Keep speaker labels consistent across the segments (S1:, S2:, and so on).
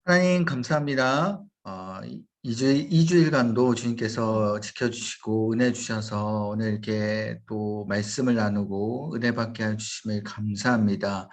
S1: 하나님 감사합니다. 이주일간도 주님께서 지켜주시고 은혜 주셔서 오늘 이렇게 또 말씀을 나누고 은혜 받게 해주심을 감사합니다.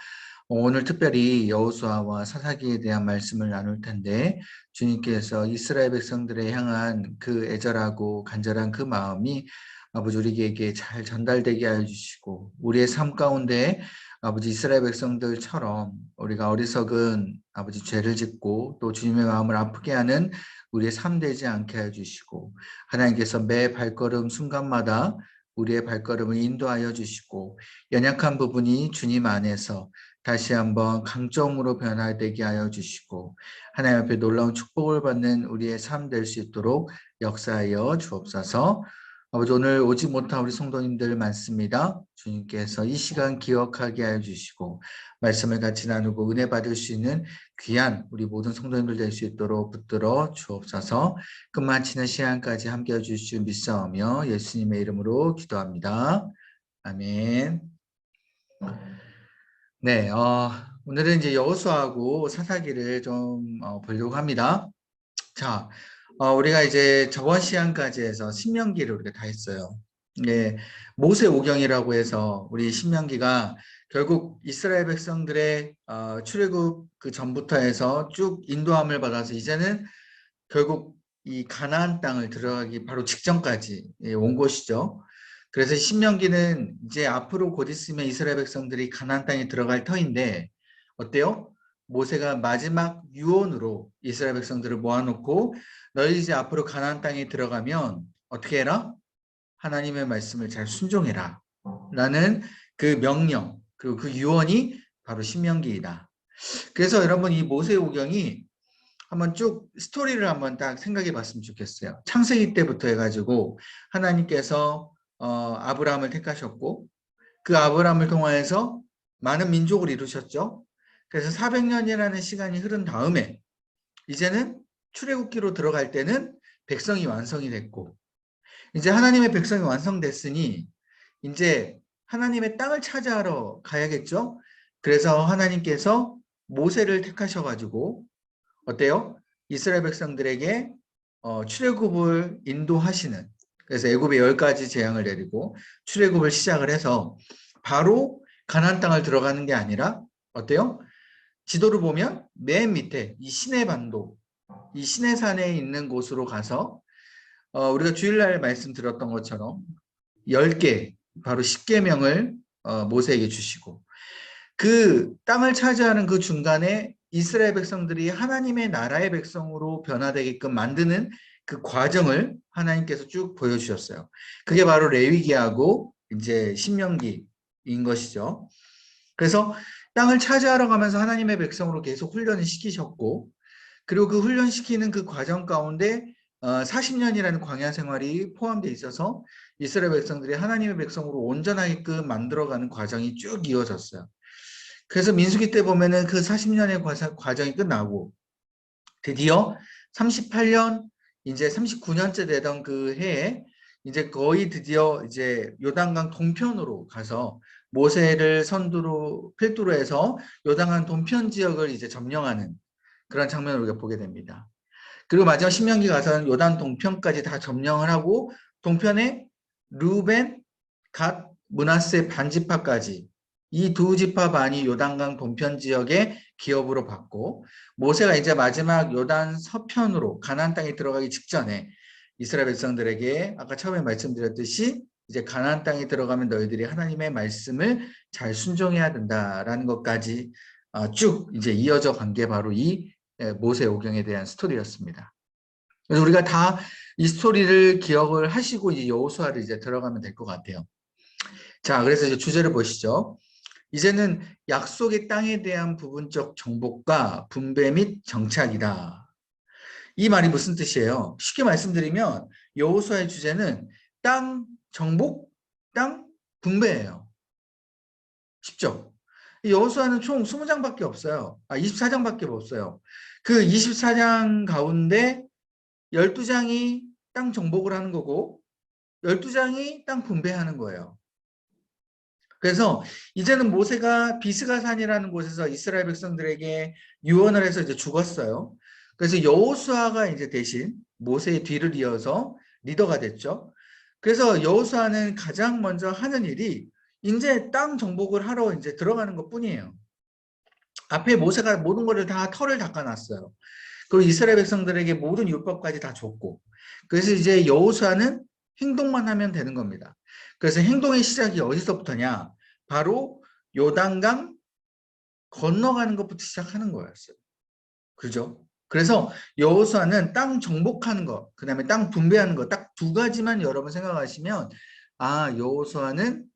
S1: 오늘 특별히 여호수아와 사사기에 대한 말씀을 나눌 텐데 주님께서 이스라엘 백성들에 향한 그 애절하고 간절한 그 마음이 아버지 우리에게 잘 전달되게 하여 주시고 우리의 삶 가운데 아버지 이스라엘 백성들처럼 우리가 어리석은 아버지 죄를 짓고 또 주님의 마음을 아프게 하는 우리의 삶 되지 않게 해주시고 하나님께서 매 발걸음 순간마다 우리의 발걸음을 인도하여 주시고 연약한 부분이 주님 안에서 다시 한번 강점으로 변화되게 하여 주시고 하나님 앞에 놀라운 축복을 받는 우리의 삶 될 수 있도록 역사하여 주옵소서. 아버지 오늘 오지 못한 우리 성도님들 많습니다. 주님께서 이 시간 기억하게 하여 주시고 말씀을 같이 나누고 은혜 받을 수 있는 귀한 우리 모든 성도님들 될 수 있도록 붙들어 주옵소서. 끝마치는 시간까지 함께 해주실 줄 믿사오며 예수님의 이름으로 기도합니다. 아멘. 네, 오늘은 이제 여호수아하고 사사기를 좀 보려고 합니다. 자, 우리가 이제 저번 시간까지 해서 신명기를 우리가 다 했어요. 네, 모세 오경이라고 해서 우리 신명기가 결국 이스라엘 백성들의 출애굽 그 전부터 해서 쭉 인도함을 받아서 이제는 결국 이 가나안 땅을 들어가기 바로 직전까지 온 것이죠. 그래서 신명기는 이제 앞으로 곧 있으면 이스라엘 백성들이 가나안 땅에 들어갈 터인데 어때요? 모세가 마지막 유언으로 이스라엘 백성들을 모아놓고 너희 이제 앞으로 가나안 땅에 들어가면 어떻게 해라? 하나님의 말씀을 잘 순종해라 라는 그 명령 그리고 그 유언이 바로 신명기이다. 그래서 여러분 이 모세오경이 한번 쭉 스토리를 한번 딱 생각해 봤으면 좋겠어요. 창세기 때부터 해가지고 하나님께서 아브라함을 택하셨고 그 아브라함을 통하여서 많은 민족을 이루셨죠. 그래서 400년이라는 시간이 흐른 다음에 이제는 출애굽기로 들어갈 때는 백성이 완성이 됐고 이제 하나님의 백성이 완성됐으니 이제 하나님의 땅을 차지하러 가야겠죠. 그래서 하나님께서 모세를 택하셔가지고 어때요? 이스라엘 백성들에게 출애굽을 인도하시는 그래서 애굽의 10가지 재앙을 내리고 출애굽을 시작을 해서 바로 가나안 땅을 들어가는 게 아니라 어때요? 지도를 보면 맨 밑에 이 시내반도 이 시내산에 있는 곳으로 가서 우리가 주일날 말씀드렸던 것처럼 10개 바로 10계명을 모세에게 주시고 그 땅을 차지하는 그 중간에 이스라엘 백성들이 하나님의 나라의 백성으로 변화되게끔 만드는 그 과정을 하나님께서 쭉 보여주셨어요. 그게 바로 레위기하고 이제 신명기인 것이죠. 그래서 땅을 차지하러 가면서 하나님의 백성으로 계속 훈련을 시키셨고 그리고 그 훈련시키는 그 과정 가운데 40년이라는 광야 생활이 포함되어 있어서 이스라엘 백성들이 하나님의 백성으로 온전하게끔 만들어가는 과정이 쭉 이어졌어요. 그래서 민수기 때 보면은 그 40년의 과정이 끝나고 드디어 38년 이제 39년째 되던 그 해에 이제 거의 드디어 이제 요단강 동편으로 가서 모세를 선두로 필두로 해서 요단강 동편 지역을 이제 점령하는 그런 장면을 우리가 보게 됩니다. 그리고 마지막 신명기 가서는 요단 동편까지 다 점령을 하고 동편에 루벤, 갓, 므낫세 반지파까지 이 두 지파 반이 요단강 동편 지역의 기업으로 받고 모세가 이제 마지막 요단 서편으로 가나안 땅에 들어가기 직전에 이스라엘 백성들에게 아까 처음에 말씀드렸듯이 이제 가나안 땅에 들어가면 너희들이 하나님의 말씀을 잘 순종해야 된다라는 것까지 쭉 이제 이어져 간 게 바로 이 모세오경에 대한 스토리였습니다. 그래서 우리가 다 이 스토리를 기억을 하시고 이제 여호수아를 이제 들어가면 될 것 같아요. 자, 그래서 이제 주제를 보시죠. 이제는 약속의 땅에 대한 부분적 정복과 분배 및 정착이다. 이 말이 무슨 뜻이에요? 쉽게 말씀드리면 여호수아의 주제는 땅 정복, 땅 분배예요. 쉽죠? 여호수아는 총 20장밖에 없어요. 24장밖에 없어요. 그 24장 가운데 12장이 땅 정복을 하는 거고 12장이 땅 분배하는 거예요. 그래서 이제는 모세가 비스가산이라는 곳에서 이스라엘 백성들에게 유언을 해서 이제 죽었어요. 그래서 여호수아가 이제 대신 모세의 뒤를 이어서 리더가 됐죠. 그래서 여호수아는 가장 먼저 하는 일이 이제 땅 정복을 하러 이제 들어가는 것뿐이에요. 앞에 모세가 모든 것을 다 털을 닦아놨어요. 그리고 이스라엘 백성들에게 모든 율법까지 다 줬고, 그래서 이제 여호수아는 행동만 하면 되는 겁니다. 그래서 행동의 시작이 어디서부터냐? 바로 요단강 건너가는 것부터 시작하는 거였어요. 그죠? 그래서 여호수아는 땅 정복하는 것, 그다음에 땅 분배하는 것, 딱 두 가지만 여러분 생각하시면 아, 여호수아는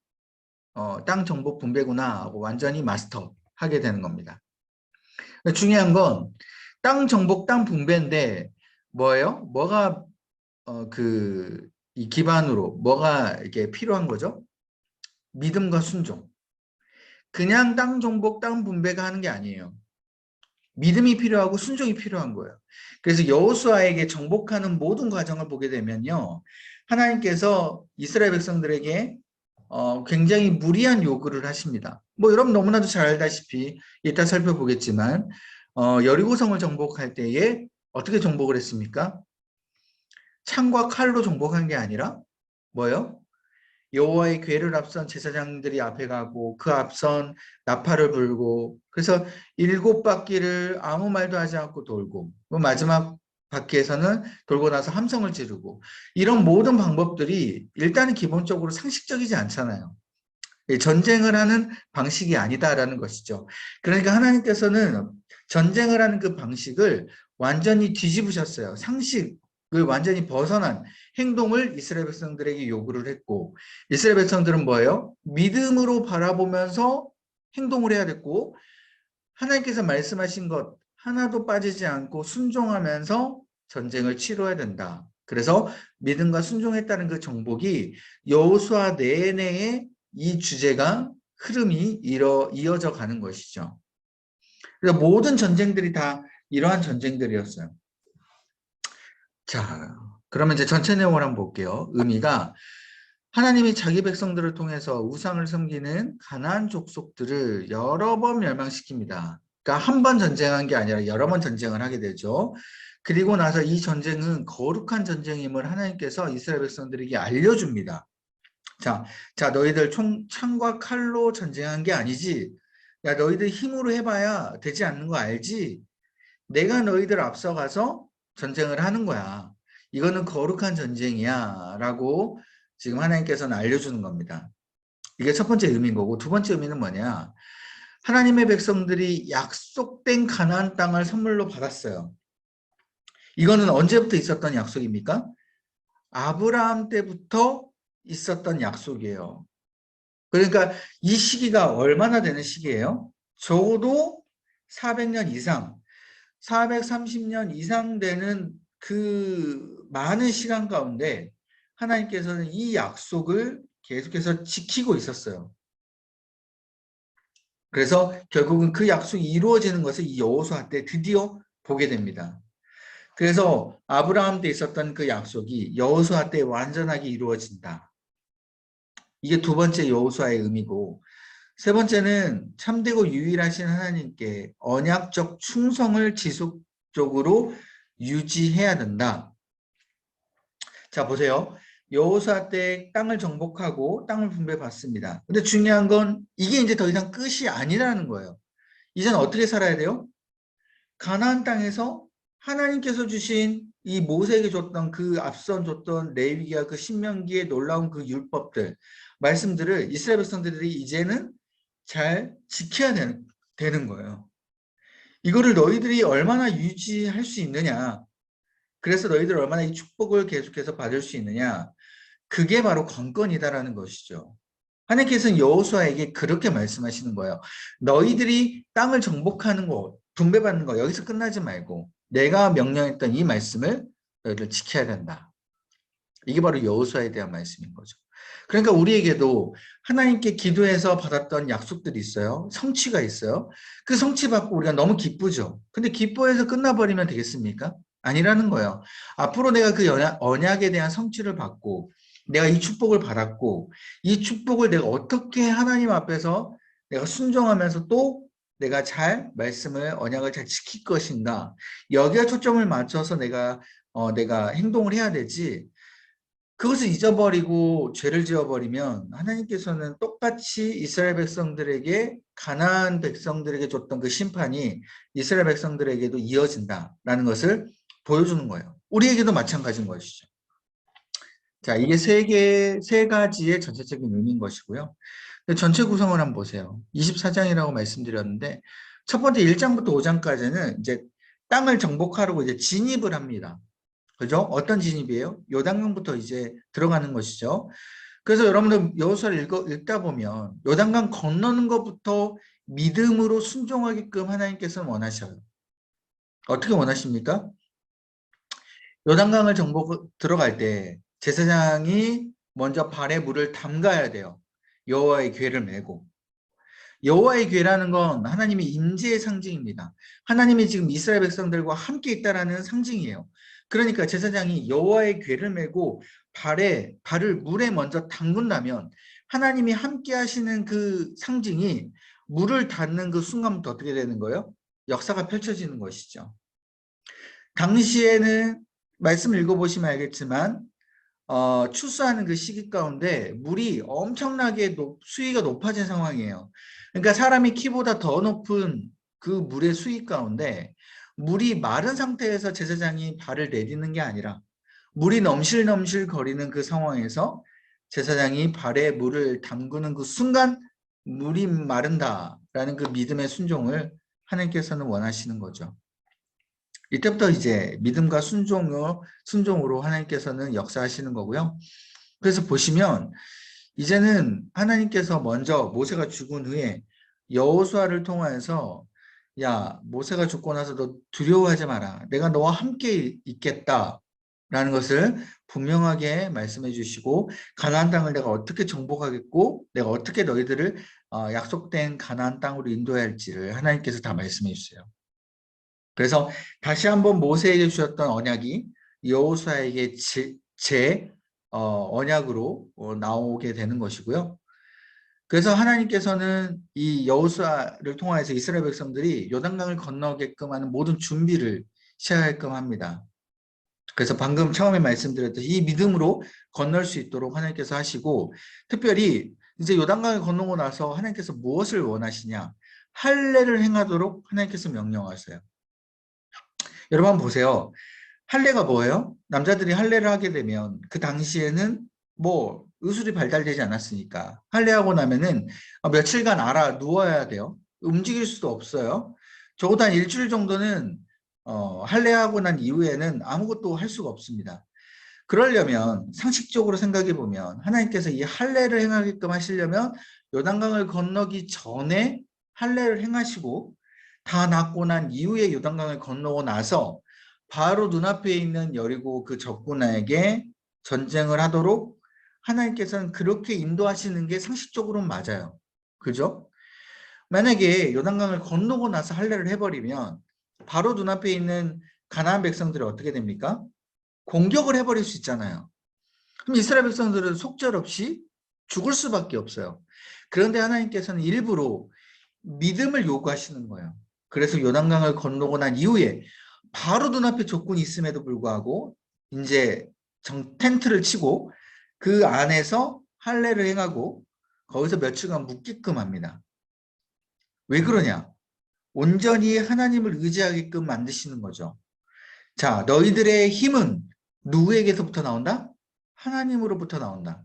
S1: 땅 정복 분배구나 하고 완전히 마스터하게 되는 겁니다. 중요한 건 땅 정복, 땅 분배인데 뭐예요? 뭐가 이 기반으로 뭐가 이게 필요한 거죠? 믿음과 순종. 그냥 땅 정복, 땅 분배가 하는 게 아니에요. 믿음이 필요하고 순종이 필요한 거예요. 그래서 여호수아에게 정복하는 모든 과정을 보게 되면요. 하나님께서 이스라엘 백성들에게 굉장히 무리한 요구를 하십니다. 뭐 여러분 너무나도 잘 알다시피 이따 살펴보겠지만 여리고성을 정복할 때에 어떻게 정복을 했습니까? 창과 칼로 정복한 게 아니라 뭐예요? 여호와의 궤를 앞선 제사장들이 앞에 가고 그 앞선 나팔을 불고 그래서 7바퀴를 아무 말도 하지 않고 돌고 마지막 바퀴에서는 돌고 나서 함성을 지르고 이런 모든 방법들이 일단은 기본적으로 상식적이지 않잖아요. 전쟁을 하는 방식이 아니다라는 것이죠. 그러니까 하나님께서는 전쟁을 하는 그 방식을 완전히 뒤집으셨어요. 상식을 완전히 벗어난 행동을 이스라엘 백성들에게 요구를 했고 이스라엘 백성들은 뭐예요? 믿음으로 바라보면서 행동을 해야 됐고 하나님께서 말씀하신 것 하나도 빠지지 않고 순종하면서 전쟁을 치러야 된다. 그래서 믿음과 순종했다는 그 정복이 여호수아 내내의 이 주제가 흐름이 이어져 가는 것이죠. 그래서 모든 전쟁들이 다 이러한 전쟁들이었어요. 자, 그러면 이제 전체 내용을 한번 볼게요. 의미가 하나님이 자기 백성들을 통해서 우상을 섬기는 가나안 족속들을 여러 번 멸망시킵니다. 그러니까 한 번 전쟁한 게 아니라 여러 번 전쟁을 하게 되죠. 그리고 나서 이 전쟁은 거룩한 전쟁임을 하나님께서 이스라엘 백성들에게 알려줍니다. 자, 너희들 창과 칼로 전쟁한 게 아니지. 야, 너희들 힘으로 해봐야 되지 않는 거 알지? 내가 너희들 앞서가서 전쟁을 하는 거야. 이거는 거룩한 전쟁이야. 라고 지금 하나님께서는 알려주는 겁니다. 이게 첫 번째 의미인 거고 두 번째 의미는 뭐냐? 하나님의 백성들이 약속된 가나안 땅을 선물로 받았어요. 이거는 언제부터 있었던 약속입니까? 아브라함 때부터 있었던 약속이에요. 그러니까 이 시기가 얼마나 되는 시기예요? 적어도 400년 이상, 430년 이상 되는 그 많은 시간 가운데 하나님께서는 이 약속을 계속해서 지키고 있었어요. 그래서 결국은 그 약속이 이루어지는 것을 이 여호수아 때 드디어 보게 됩니다. 그래서 아브라함 때 있었던 그 약속이 여호수아 때 완전하게 이루어진다. 이게 두 번째 여호수아의 의미고 세 번째는 참되고 유일하신 하나님께 언약적 충성을 지속적으로 유지해야 된다. 자, 보세요. 여호수아 때 땅을 정복하고 땅을 분배받습니다. 근데 중요한 건 이게 이제 더 이상 끝이 아니라는 거예요. 이제는 어떻게 살아야 돼요? 가나안 땅에서 하나님께서 주신 이 모세에게 줬던 그 앞선 줬던 레위기와 그 신명기의 놀라운 그 율법들, 말씀들을 이스라엘 백성들이 이제는 잘 지켜야 되는 거예요. 이거를 너희들이 얼마나 유지할 수 있느냐. 그래서 너희들 얼마나 이 축복을 계속해서 받을 수 있느냐. 그게 바로 관건이다라는 것이죠. 하나님께서는 여호수아에게 그렇게 말씀하시는 거예요. 너희들이 땅을 정복하는 거, 분배받는 거 여기서 끝나지 말고 내가 명령했던 이 말씀을 너희들 지켜야 된다. 이게 바로 여호수아에 대한 말씀인 거죠. 그러니까 우리에게도 하나님께 기도해서 받았던 약속들이 있어요. 성취가 있어요. 그 성취 받고 우리가 너무 기쁘죠. 근데 기뻐해서 끝나버리면 되겠습니까? 아니라는 거예요. 앞으로 내가 그 언약에 대한 성취를 받고 내가 이 축복을 받았고 이 축복을 내가 어떻게 하나님 앞에서 내가 순종하면서 또 내가 잘 말씀을 언약을 잘 지킬 것인가 여기에 초점을 맞춰서 내가 행동을 해야 되지 그것을 잊어버리고 죄를 지어버리면 하나님께서는 똑같이 이스라엘 백성들에게 가나안 백성들에게 줬던 그 심판이 이스라엘 백성들에게도 이어진다라는 것을 보여주는 거예요. 우리에게도 마찬가지인 것이죠. 자, 이게 세 가지의 전체적인 의미인 것이고요. 전체 구성을 한번 보세요. 24장이라고 말씀드렸는데 첫 번째 1장부터 5장까지는 이제 땅을 정복하려고 이제 진입을 합니다. 그죠? 어떤 진입이에요? 요단강부터 이제 들어가는 것이죠. 그래서 여러분들 여호수아를 읽다 보면 요단강 건너는 것부터 믿음으로 순종하게끔 하나님께서는 원하셔요. 어떻게 원하십니까? 요단강을 정복 들어갈 때 제사장이 먼저 발에 물을 담가야 돼요. 여호와의 궤를 메고. 여호와의 궤라는 건 하나님의 임재의 상징입니다. 하나님이 지금 이스라엘 백성들과 함께 있다라는 상징이에요. 그러니까 제사장이 여호와의 궤를 메고 발을 물에 먼저 담근다면 하나님이 함께 하시는 그 상징이 물을 닿는 그 순간부터 어떻게 되는 거예요? 역사가 펼쳐지는 것이죠. 당시에는 말씀을 읽어보시면 알겠지만 추수하는 그 시기 가운데 물이 엄청나게 수위가 높아진 상황이에요. 그러니까 사람이 키보다 더 높은 그 물의 수위 가운데 물이 마른 상태에서 제사장이 발을 내딛는 게 아니라 물이 넘실넘실 거리는 그 상황에서 제사장이 발에 물을 담그는 그 순간 물이 마른다라는 그 믿음의 순종을 하나님께서는 원하시는 거죠. 이때부터 이제 믿음과 순종으로 하나님께서는 역사하시는 거고요. 그래서 보시면 이제는 하나님께서 먼저 모세가 죽은 후에 여호수아를 통하여서 야 모세가 죽고 나서 너 두려워하지 마라. 내가 너와 함께 있겠다라는 것을 분명하게 말씀해 주시고 가나안 땅을 내가 어떻게 정복하겠고 내가 어떻게 너희들을 약속된 가나안 땅으로 인도해야 할지를 하나님께서 다 말씀해 주세요. 그래서 다시 한번 모세에게 주셨던 언약이 여호수아에게 언약으로 나오게 되는 것이고요. 그래서 하나님께서는 이 여호수아를 통하여서 이스라엘 백성들이 요단강을 건너게끔 하는 모든 준비를 시작하게끔 합니다. 그래서 방금 처음에 말씀드렸듯이 이 믿음으로 건널 수 있도록 하나님께서 하시고 특별히 이제 요단강을 건너고 나서 하나님께서 무엇을 원하시냐 할례를 행하도록 하나님께서 명령하세요. 여러분 한번 보세요. 할례가 뭐예요? 남자들이 할례를 하게 되면 그 당시에는 뭐 의술이 발달되지 않았으니까 할례하고 나면은 며칠간 알아 누워야 돼요. 움직일 수도 없어요. 적어도 한 일주일 정도는 할례하고 난 이후에는 아무것도 할 수가 없습니다. 그러려면 상식적으로 생각해 보면 하나님께서 이 할례를 행하게끔 하시려면 요단강을 건너기 전에 할례를 행하시고 다 낫고 난 이후에 요단강을 건너고 나서 바로 눈앞에 있는 여리고 그 적군에게 전쟁을 하도록 하나님께서는 그렇게 인도하시는 게 상식적으로는 맞아요. 그죠? 만약에 요단강을 건너고 나서 할례를 해버리면 바로 눈앞에 있는 가나안 백성들이 어떻게 됩니까? 공격을 해버릴 수 있잖아요. 그럼 이스라엘 백성들은 속절없이 죽을 수밖에 없어요. 그런데 하나님께서는 일부러 믿음을 요구하시는 거예요. 그래서 요단강을 건너고 난 이후에 바로 눈앞에 적군이 있음에도 불구하고 이제 텐트를 치고 그 안에서 할례를 행하고 거기서 며칠간 묵게끔 합니다. 왜 그러냐? 온전히 하나님을 의지하게끔 만드시는 거죠. 자, 너희들의 힘은 누구에게서부터 나온다? 하나님으로부터 나온다.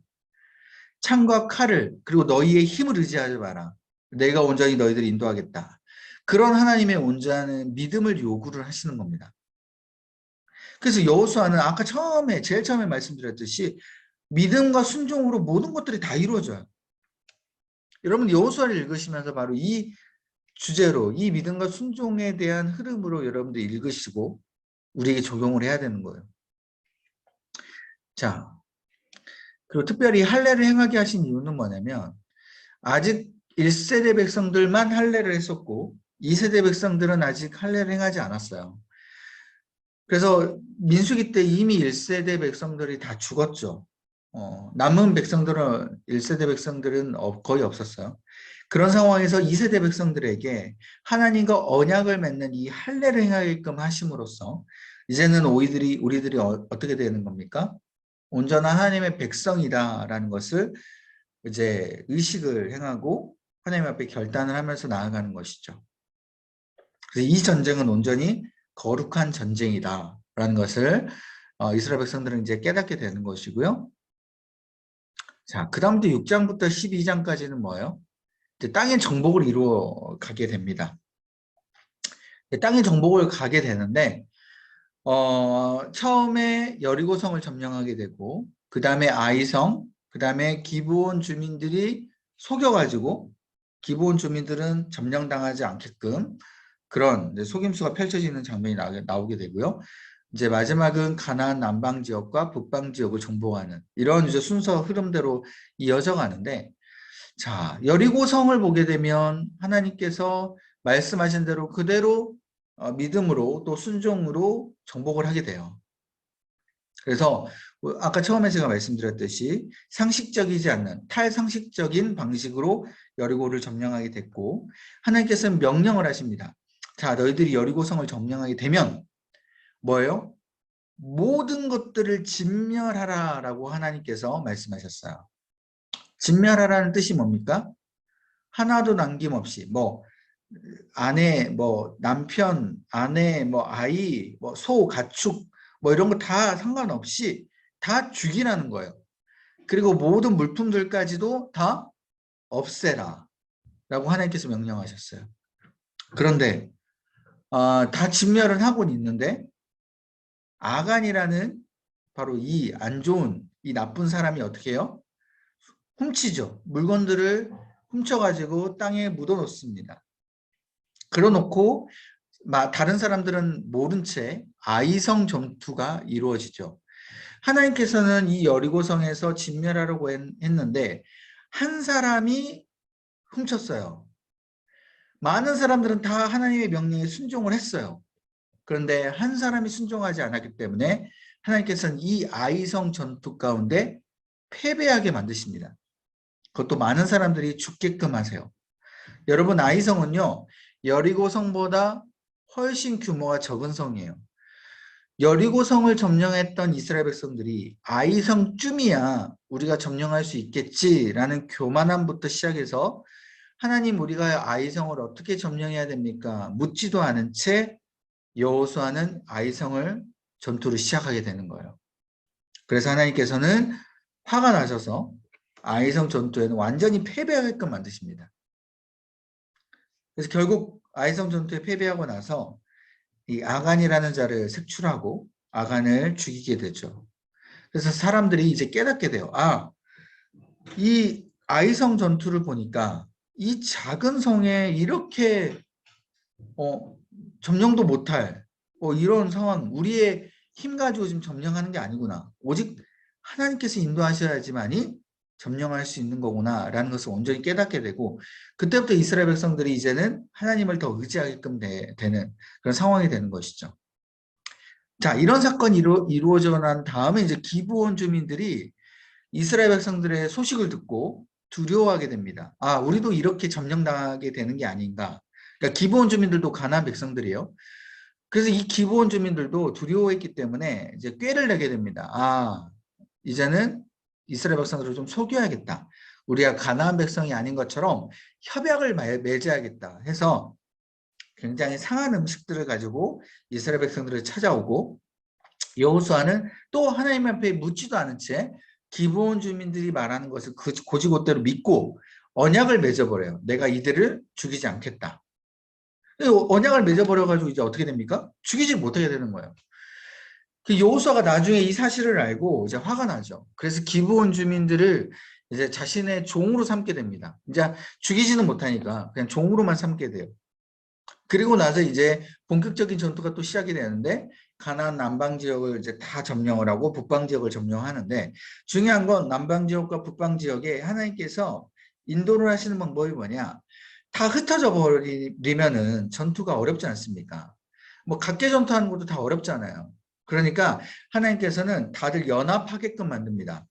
S1: 창과 칼을 그리고 너희의 힘을 의지하지 마라. 내가 온전히 너희들을 인도하겠다. 그런 하나님의 온전한 믿음을 요구를 하시는 겁니다. 그래서 여호수아는 아까 제일 처음에 말씀드렸듯이 믿음과 순종으로 모든 것들이 다 이루어져요. 여러분 여호수아를 읽으시면서 바로 이 주제로 이 믿음과 순종에 대한 흐름으로 여러분들 읽으시고 우리에게 적용을 해야 되는 거예요. 자, 그리고 특별히 할례를 행하게 하신 이유는 뭐냐면 아직 1세대 백성들만 할례를 했었고 2세대 백성들은 아직 할례를 행하지 않았어요. 그래서 민수기 때 이미 1세대 백성들이 다 죽었죠. 남은 백성들은 1세대 백성들은 거의 없었어요. 그런 상황에서 2세대 백성들에게 하나님과 언약을 맺는 이 할례를 행하게끔 하심으로써 이제는 우리들이 어떻게 되는 겁니까? 온전한 하나님의 백성이다라는 것을 이제 의식을 행하고 하나님 앞에 결단을 하면서 나아가는 것이죠. 그래서 이 전쟁은 온전히 거룩한 전쟁이다라는 것을 이스라엘 백성들은 이제 깨닫게 되는 것이고요. 자, 그 다음부터 6장부터 12장까지는 뭐예요? 이제 땅의 정복을 이루어 가게 됩니다. 땅의 정복을 가게 되는데 처음에 여리고성을 점령하게 되고 그 다음에 아이성, 그 다음에 기브온 주민들이 속여가지고 기브온 주민들은 점령당하지 않게끔 그런 속임수가 펼쳐지는 장면이 나오게 되고요. 이제 마지막은 가나안 남방 지역과 북방 지역을 정복하는 이런 이제 순서 흐름대로 이어져 가는데, 자, 여리고성을 보게 되면 하나님께서 말씀하신 대로 그대로 믿음으로 또 순종으로 정복을 하게 돼요. 그래서 아까 처음에 제가 말씀드렸듯이 상식적이지 않는 탈상식적인 방식으로 여리고를 점령하게 됐고, 하나님께서는 명령을 하십니다. 자, 너희들이 여리고성을 점령하게 되면 뭐예요? 모든 것들을 진멸하라라고 하나님께서 말씀하셨어요. 진멸하라는 뜻이 뭡니까? 하나도 남김없이 아내, 남편, 아내, 아이, 소, 가축 이런 거 다 상관없이 다 죽이라는 거예요. 그리고 모든 물품들까지도 다 없애라 라고 하나님께서 명령하셨어요. 그런데 다 진멸을 하고 있는데 아간이라는 바로 이 안 좋은 이 나쁜 사람이 어떻게 해요? 훔치죠. 물건들을 훔쳐가지고 땅에 묻어놓습니다. 그러놓고 다른 사람들은 모른 채 아이성 전투가 이루어지죠. 하나님께서는 이 여리고성에서 진멸하려고 했는데 한 사람이 훔쳤어요. 많은 사람들은 다 하나님의 명령에 순종을 했어요. 그런데 한 사람이 순종하지 않았기 때문에 하나님께서는 이 아이성 전투 가운데 패배하게 만드십니다. 그것도 많은 사람들이 죽게끔 하세요. 여러분, 아이성은요, 여리고성보다 훨씬 규모가 적은 성이에요. 여리고성을 점령했던 이스라엘 백성들이 아이성쯤이야 우리가 점령할 수 있겠지라는 교만함부터 시작해서 하나님, 우리가 아이성을 어떻게 점령해야 됩니까? 묻지도 않은 채 여호수아는 아이성을 전투를 시작하게 되는 거예요. 그래서 하나님께서는 화가 나셔서 아이성 전투에는 완전히 패배하게끔 만드십니다. 그래서 결국 아이성 전투에 패배하고 나서 이 아간이라는 자를 색출하고 아간을 죽이게 되죠. 그래서 사람들이 이제 깨닫게 돼요. 이 아이성 전투를 보니까 이 작은 성에 이렇게 점령도 못할 이런 상황, 우리의 힘 가지고 지금 점령하는 게 아니구나. 오직 하나님께서 인도하셔야지만이 점령할 수 있는 거구나 라는 것을 온전히 깨닫게 되고, 그때부터 이스라엘 백성들이 이제는 하나님을 더 의지하게끔 되는 그런 상황이 되는 것이죠. 자, 이런 사건이 이루어져 난 다음에 이제 기브온 주민들이 이스라엘 백성들의 소식을 듣고 두려워하게 됩니다. 우리도 이렇게 점령당하게 되는 게 아닌가. 그러니까 기브온 주민들도 가나안 백성들이에요. 그래서 이 기브온 주민들도 두려워했기 때문에 이제 꾀를 내게 됩니다. 이제는 이스라엘 백성들을 좀 속여야겠다. 우리가 가나안 백성이 아닌 것처럼 협약을 맺어야겠다 해서 굉장히 상한 음식들을 가지고 이스라엘 백성들을 찾아오고, 여호수아는 또 하나님 앞에 묻지도 않은 채 기브온 주민들이 말하는 것을 고지고대로 믿고 언약을 맺어버려요. 내가 이들을 죽이지 않겠다. 언약을 맺어버려가지고 이제 어떻게 됩니까? 죽이지 못하게 되는 거예요. 그 여호수아가 나중에 이 사실을 알고 이제 화가 나죠. 그래서 기브온 주민들을 이제 자신의 종으로 삼게 됩니다. 이제 죽이지는 못하니까 그냥 종으로만 삼게 돼요. 그리고 나서 이제 본격적인 전투가 또 시작이 되는데 가나안 남방 지역을 이제 다 점령을 하고 북방 지역을 점령하는데, 중요한 건 남방 지역과 북방 지역에 하나님께서 인도를 하시는 방법이 뭐냐? 다 흩어져 버리면은 전투가 어렵지 않습니까? 각계 전투하는 것도 다 어렵잖아요. 그러니까 하나님께서는 다들 연합하게끔 만듭니다.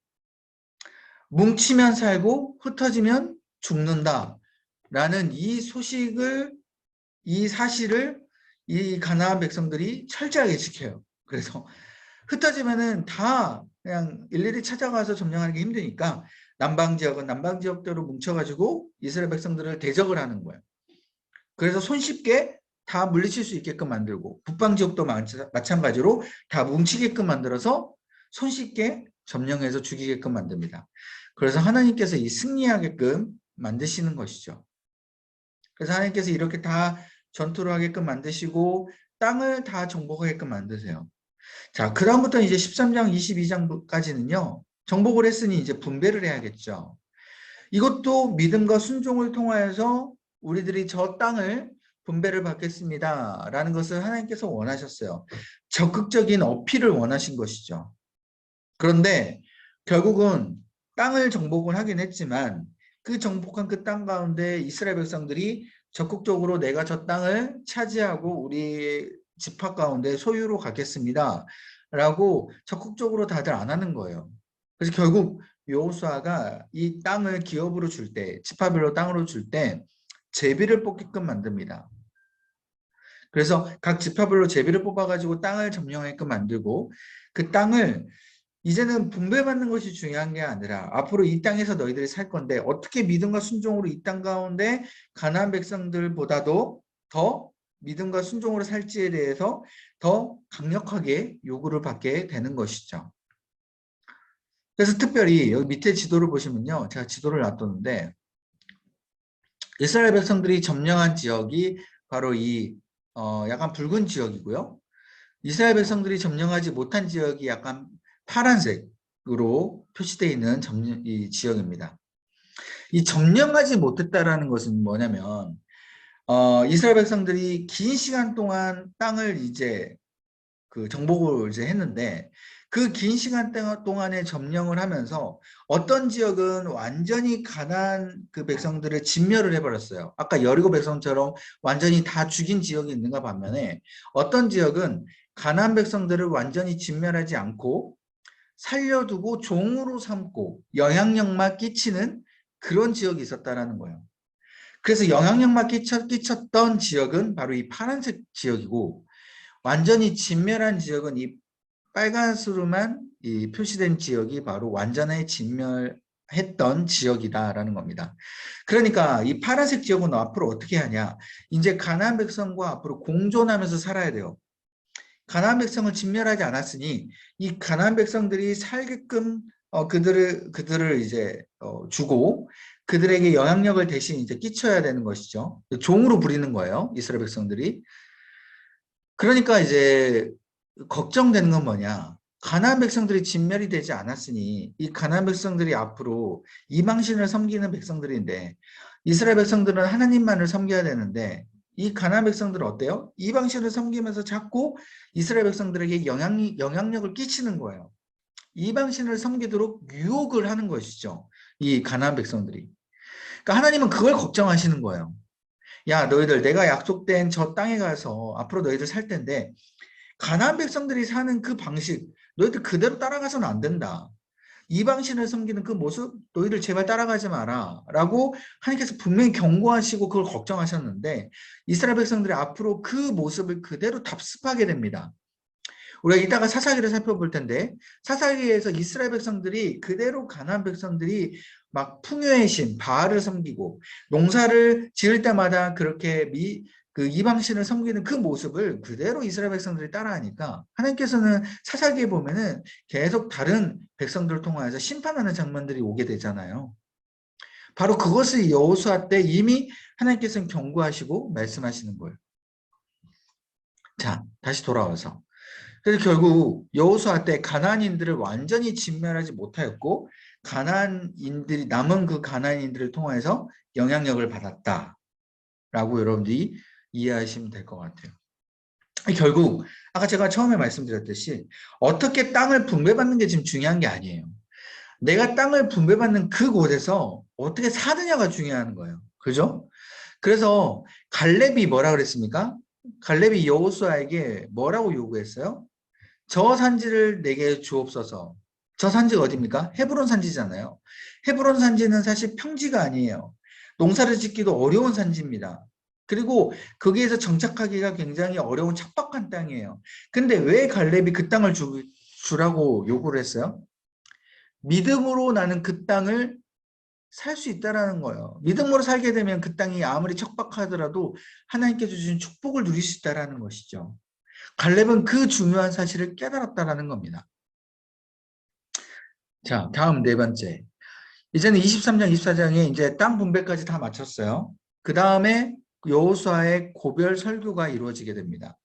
S1: 뭉치면 살고 흩어지면 죽는다라는 이 소식을, 이 사실을 이 가나안 백성들이 철저하게 지켜요. 그래서 흩어지면은 다 그냥 일일이 찾아가서 점령하는 게 힘드니까 남방 지역은 남방 지역대로 뭉쳐가지고 이스라엘 백성들을 대적을 하는 거예요. 그래서 손쉽게 다 물리칠 수 있게끔 만들고, 북방 지역도 마찬가지로 다 뭉치게끔 만들어서 손쉽게 점령해서 죽이게끔 만듭니다. 그래서 하나님께서 이 승리하게끔 만드시는 것이죠. 그래서 하나님께서 이렇게 다 전투를 하게끔 만드시고 땅을 다 정복하게끔 만드세요. 자, 그 다음부터 이제 13장, 22장까지는요. 정복을 했으니 이제 분배를 해야겠죠. 이것도 믿음과 순종을 통하여서 우리들이 저 땅을 분배를 받겠습니다. 라는 것을 하나님께서 원하셨어요. 적극적인 어필을 원하신 것이죠. 그런데 결국은 땅을 정복을 하긴 했지만 그 정복한 그 땅 가운데 이스라엘 백성들이 적극적으로 내가 저 땅을 차지하고 우리 지파 가운데 소유로 갖겠습니다. 라고 적극적으로 다들 안 하는 거예요. 그래서 결국 여호수아가 이 땅을 기업으로 줄 때, 지파별로 땅으로 줄 때 제비를 뽑게끔 만듭니다. 그래서 각 지파별로 제비를 뽑아가지고 땅을 점령하게끔 만들고 그 땅을 이제는 분배받는 것이 중요한 게 아니라 앞으로 이 땅에서 너희들이 살 건데 어떻게 믿음과 순종으로 이 땅 가운데 가나안 백성들보다도 더 믿음과 순종으로 살지에 대해서 더 강력하게 요구를 받게 되는 것이죠. 그래서 특별히 여기 밑에 지도를 보시면요. 제가 지도를 놔뒀는데 이스라엘 백성들이 점령한 지역이 바로 이 약간 붉은 지역이고요. 이스라엘 백성들이 점령하지 못한 지역이 약간 파란색으로 표시되어 있는 이 지역입니다. 이 점령하지 못했다라는 것은 뭐냐면 이스라엘 백성들이 긴 시간 동안 땅을 이제 그 정복을 이제 했는데 그 긴 시간 동안에 점령을 하면서 어떤 지역은 완전히 가나안 그 백성들을 진멸을 해버렸어요. 아까 여리고 백성처럼 완전히 다 죽인 지역이 있는가 반면에 어떤 지역은 가나안 백성들을 완전히 진멸하지 않고 살려두고 종으로 삼고 영향력만 끼치는 그런 지역이 있었다라는 거예요. 그래서 영향력만 끼쳤던 지역은 바로 이 파란색 지역이고 완전히 진멸한 지역은 이 빨간수로만 이 표시된 지역이 바로 완전히 진멸했던 지역이다라는 겁니다. 그러니까 이 파란색 지역은 앞으로 어떻게 하냐? 이제 가나안 백성과 앞으로 공존하면서 살아야 돼요. 가나안 백성을 진멸하지 않았으니 이 가나안 백성들이 살게끔 그들을 이제 주고 그들에게 영향력을 대신 이제 끼쳐야 되는 것이죠. 종으로 부리는 거예요. 이스라엘 백성들이. 그러니까 이제 걱정되는 건 뭐냐? 가나안 백성들이 진멸이 되지 않았으니 이 가나안 백성들이 앞으로 이방신을 섬기는 백성들인데 이스라엘 백성들은 하나님만을 섬겨야 되는데 이 가나안 백성들은 어때요? 이방신을 섬기면서 자꾸 이스라엘 백성들에게 영향력을 끼치는 거예요. 이방신을 섬기도록 유혹을 하는 것이죠. 이 가나안 백성들이. 그러니까 하나님은 그걸 걱정하시는 거예요. 야, 너희들 내가 약속된 저 땅에 가서 앞으로 너희들 살 텐데 가나안 백성들이 사는 그 방식 너희들 그대로 따라가서는 안 된다. 이방신을 섬기는 그 모습 너희들 제발 따라가지 마라 라고 하나님께서 분명히 경고하시고 그걸 걱정하셨는데 이스라엘 백성들이 앞으로 그 모습을 그대로 답습하게 됩니다. 우리가 이따가 사사기를 살펴볼 텐데 사사기에서 이스라엘 백성들이 그대로 가나안 백성들이 막 풍요의 신 바알을 섬기고 농사를 지을 때마다 그렇게 그 이방신을 섬기는 그 모습을 그대로 이스라엘 백성들이 따라하니까 하나님께서는 사사기에 보면은 계속 다른 백성들을 통하여서 심판하는 장면들이 오게 되잖아요. 바로 그것을 여호수아 때 이미 하나님께서는 경고하시고 말씀하시는 거예요. 자, 다시 돌아와서 그래서 결국 여호수아 때 가나안인들을 완전히 진멸하지 못하였고 가나안인들이 남은 그 가나안인들을 통해서 영향력을 받았다라고 여러분들이 이해하시면 될 것 같아요. 결국 아까 제가 처음에 말씀드렸듯이 어떻게 땅을 분배받는 게 지금 중요한 게 아니에요. 내가 땅을 분배받는 그곳에서 어떻게 사느냐가 중요한 거예요. 그죠? 그래서 갈렙이 뭐라 그랬습니까? 갈렙이 여호수아에게 뭐라고 요구했어요? 저 산지를 내게 주옵소서. 저 산지가 어디입니까? 헤브론 산지잖아요. 헤브론 산지는 사실 평지가 아니에요. 농사를 짓기도 어려운 산지입니다. 그리고 거기에서 정착하기가 굉장히 어려운 척박한 땅이에요. 근데 왜 갈렙이 그 땅을 주라고 요구를 했어요? 믿음으로 나는 그 땅을 살 수 있다라는 거예요. 믿음으로 살게 되면 그 땅이 아무리 척박하더라도 하나님께 주신 축복을 누릴 수 있다라는 것이죠. 갈렙은 그 중요한 사실을 깨달았다라는 겁니다. 자, 다음 네 번째. 이제는 23장, 24장에 이제 땅 분배까지 다 마쳤어요. 그 다음에 여호수아의 고별 설교가 이루어지게 됩니다.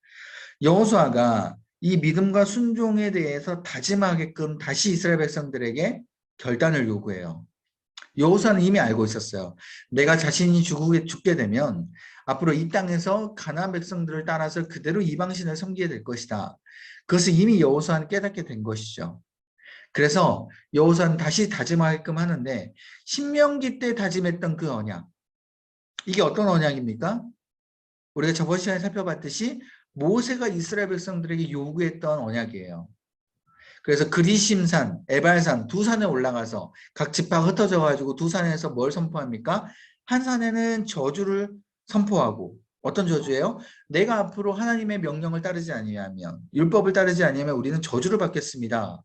S1: 여호수아가 이 믿음과 순종에 대해서 다짐하게끔 다시 이스라엘 백성들에게 결단을 요구해요. 여호수아는 이미 알고 있었어요. 내가 자신이 죽게 되면 앞으로 이 땅에서 가나안 백성들을 따라서 그대로 이방신을 섬기게 될 것이다. 그것을 이미 여호수아는 깨닫게 된 것이죠. 그래서 여호수아는 다시 다짐하게끔 하는데 신명기 때 다짐했던 그 언약, 이게 어떤 언약입니까? 우리가 저번 시간에 살펴봤듯이 모세가 이스라엘 백성들에게 요구했던 언약이에요. 그래서 그리심산, 에발산 두 산에 올라가서 각 지파가 흩어져 가지고 두 산에서 뭘 선포합니까? 한 산에는 저주를 선포하고, 어떤 저주예요? 내가 앞으로 하나님의 명령을 따르지 아니하면, 율법을 따르지 아니하면 우리는 저주를 받겠습니다.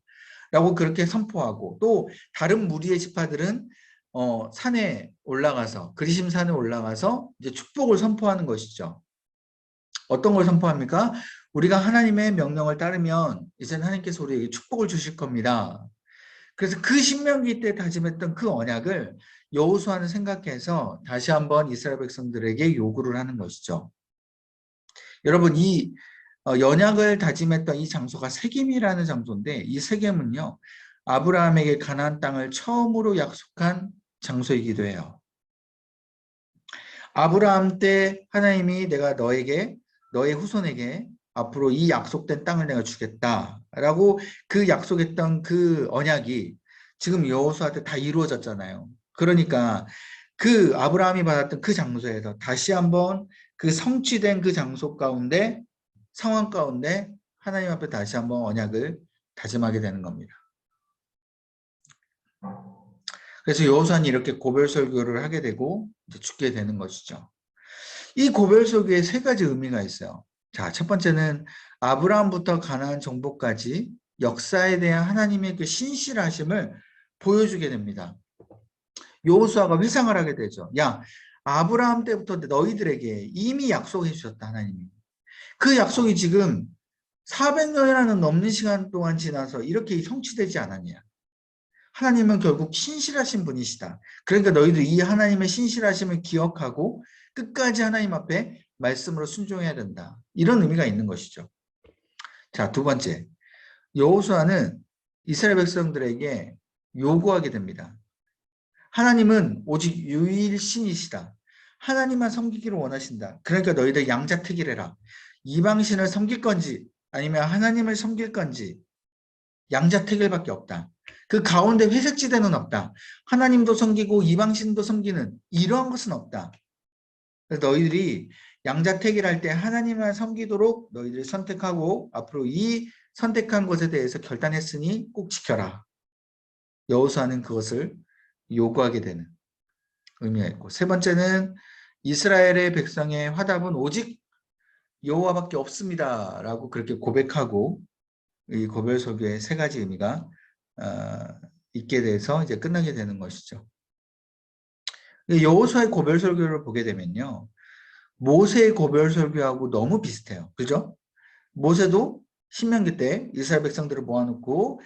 S1: 라고 그렇게 선포하고, 또 다른 무리의 지파들은 산에 올라가서, 그리심산에 올라가서 이제 축복을 선포하는 것이죠. 어떤 걸 선포합니까? 우리가 하나님의 명령을 따르면 이제는 하나님께서 우리에게 축복을 주실 겁니다. 그래서 그 신명기 때 다짐했던 그 언약을 여호수아는 생각해서 다시 한번 이스라엘 백성들에게 요구를 하는 것이죠. 여러분, 이 연약을 다짐했던 이 장소가 세겜이라는 장소인데, 이 세겜은요 아브라함에게 가나안 땅을 처음으로 약속한 장소이기도 해요. 아브라함 때 하나님이 내가 너의 후손에게 앞으로 이 약속된 땅을 내가 주겠다라고 그 약속했던 그 언약이 지금 여호수아한테 다 이루어졌잖아요. 그러니까 그 아브라함이 받았던 그 장소에서 다시 한번 그 성취된 그 장소 가운데, 상황 가운데 하나님 앞에 다시 한번 언약을 다짐하게 되는 겁니다. 그래서 여호수아는 이렇게 고별 설교를 하게 되고 이제 죽게 되는 것이죠. 이 고별 설교에 세 가지 의미가 있어요. 자, 첫 번째는 아브라함부터 가나안 정복까지 역사에 대한 하나님의 그 신실하심을 보여주게 됩니다. 여호수아가 회상을 하게 되죠. 야, 아브라함 때부터 너희들에게 이미 약속해 주셨다, 하나님이. 그 약속이 지금 400년이라는 넘는 시간 동안 지나서 이렇게 성취되지 않았냐. 하나님은 결국 신실하신 분이시다. 그러니까 너희도 이 하나님의 신실하심을 기억하고 끝까지 하나님 앞에 말씀으로 순종해야 된다. 이런 의미가 있는 것이죠. 자, 두 번째. 여호수아는 이스라엘 백성들에게 요구하게 됩니다. 하나님은 오직 유일신이시다. 하나님만 섬기기를 원하신다. 그러니까 너희들 양자택일해라. 이방신을 섬길 건지 아니면 하나님을 섬길 건지 양자택일밖에 없다. 그 가운데 회색지대는 없다. 하나님도 섬기고 이방신도 섬기는 이러한 것은 없다. 그래서 너희들이 양자택일할 때 하나님만 섬기도록 너희들이 선택하고 앞으로 이 선택한 것에 대해서 결단했으니 꼭 지켜라. 여호수아는 그것을 요구하게 되는 의미가 있고, 세 번째는 이스라엘의 백성의 화답은 오직 여호와밖에 없습니다 라고 그렇게 고백하고 이 고별 설교의 세 가지 의미가 있게 돼서 이제 끝나게 되는 것이죠. 여호수아의 고별 설교를 보게 되면요, 모세의 고별 설교하고 너무 비슷해요. 그죠? 모세도 신명기 때 이스라엘 백성들을 모아놓고